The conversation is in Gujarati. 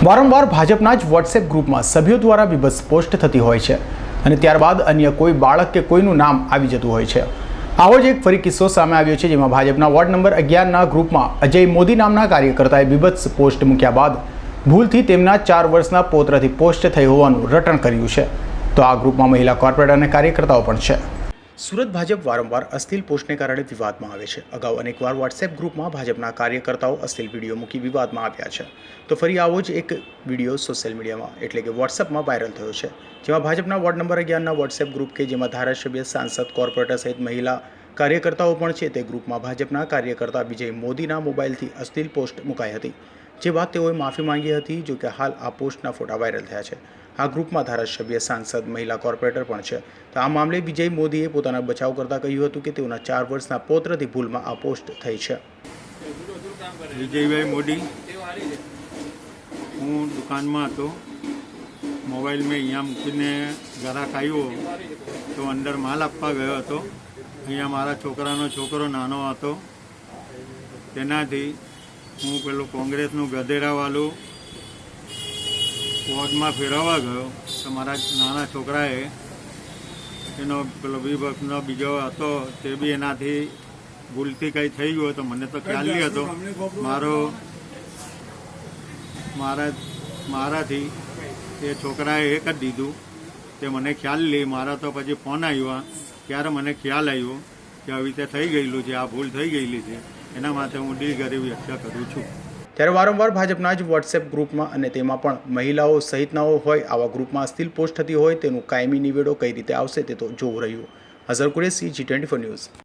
વારંવાર ભાજપના જ વોટ્સએપ ગ્રુપમાં સભ્યો દ્વારા વિભત્સ પોસ્ટ થતી હોય છે અને ત્યારબાદ અન્ય કોઈ બાળક કે કોઈનું નામ આવી જતું હોય છે। આવો જ એક ફરી કિસ્સો સામે આવ્યો છે, જેમાં ભાજપના વોર્ડ નંબર 11ના ગ્રુપમાં અજય મોદી નામના કાર્યકર્તાએ વિભત્સ પોસ્ટ મૂક્યા બાદ ભૂલથી તેમના 4 વર્ષના પૌત્રથી પોસ્ટ થઈ હોવાનું રટણ કર્યું છે। તો આ ગ્રુપમાં મહિલા કોર્પોરેટર અને કાર્યકર્તાઓ પણ છે। સુરત ભાજપ વારંવાર અશ્લીલ પોસ્ટને કારણે વિવાદમાં આવે છે। અગાઉ અનેકવાર વોટ્સએપ ગ્રુપમાં ભાજપના કાર્યકર્તાઓ અશ્લીલ વિડીયો મૂકી વિવાદમાં આવ્યા છે। તો ફરી આવો જ એક વિડીયો સોશિયલ મીડિયામાં એટલે કે વોટ્સએપમાં વાયરલ થયો છે, જેમાં ભાજપના વોર્ડ નંબર 11ના વોટ્સએપ ગ્રુપ કે જેમાં ધારાસભ્ય, સાંસદ, કોર્પોરેટર સહિત મહિલા કાર્યકર્તાઓ પણ છે, તે ગ્રુપમાં ભાજપના કાર્યકર્તા વિજય મોદીના મોબાઈલથી અશ્લીલ પોસ્ટ મુકાઈ હતી, જે બાદ તેઓએ માફી માંગી હતી। જો કે હાલ આ પોસ્ટના ફોટા વાયરલ થયા છે। આ ગ્રુપમાં ધારાસભ્ય, સાંસદ, મહિલા કોર્પોરેટર પણ છે। તો આ મામલે વિજય મોદીએ પોતાના બચાવ કરતાં કહ્યું હતું કે તેઓના 4 વર્ષના પૌત્રથી ભૂલમાં આ પોસ્ટ થઈ છે। વિજયભાઈ મોદી, હું દુકાનમાં હતો, મોબાઈલ મેં અહીંયા મૂકીને ગ્રાહક આવ્યો તો અંદર માલ આપવા ગયો હતો। અહીંયા મારા છોકરાનો છોકરો નાનો હતો, તેનાથી હું પેલું કોંગ્રેસનું ગધેડાવાળું વોર્ડમાં ફેરવવા ગયો તો મારા નાના છોકરાએ એનો પેલો વિભક્તનો બીજો હતો તે બી એનાથી ભૂલથી કંઈ થઈ ગયું તો મને તો ખ્યાલ નહીં હતો। મારાથી એ છોકરાએ એ કરી દીધું તે મને ખ્યાલ નહીં। મારા તો પછી ફોન આવ્યા ત્યારે મને ખ્યાલ આવ્યો કે આવી રીતે થઈ ગયેલું છે, આ ભૂલ થઈ ગયેલી છે, એના માટે હું દિલગીરી વ્યક્ત કરું છું। ત્યારે વારંવાર ભાજપના જ વોટ્સએપ ગ્રુપમાં અને તેમાં પણ મહિલાઓ સહિતનાઓ હોય આવા ગ્રુપમાં અશ્લીલ પોસ્ટ થતી હોય તેનું કાયમી નિવેડો કઈ રીતે આવશે તે તો જોવું રહ્યું। Azhar Qureshi, G24 news.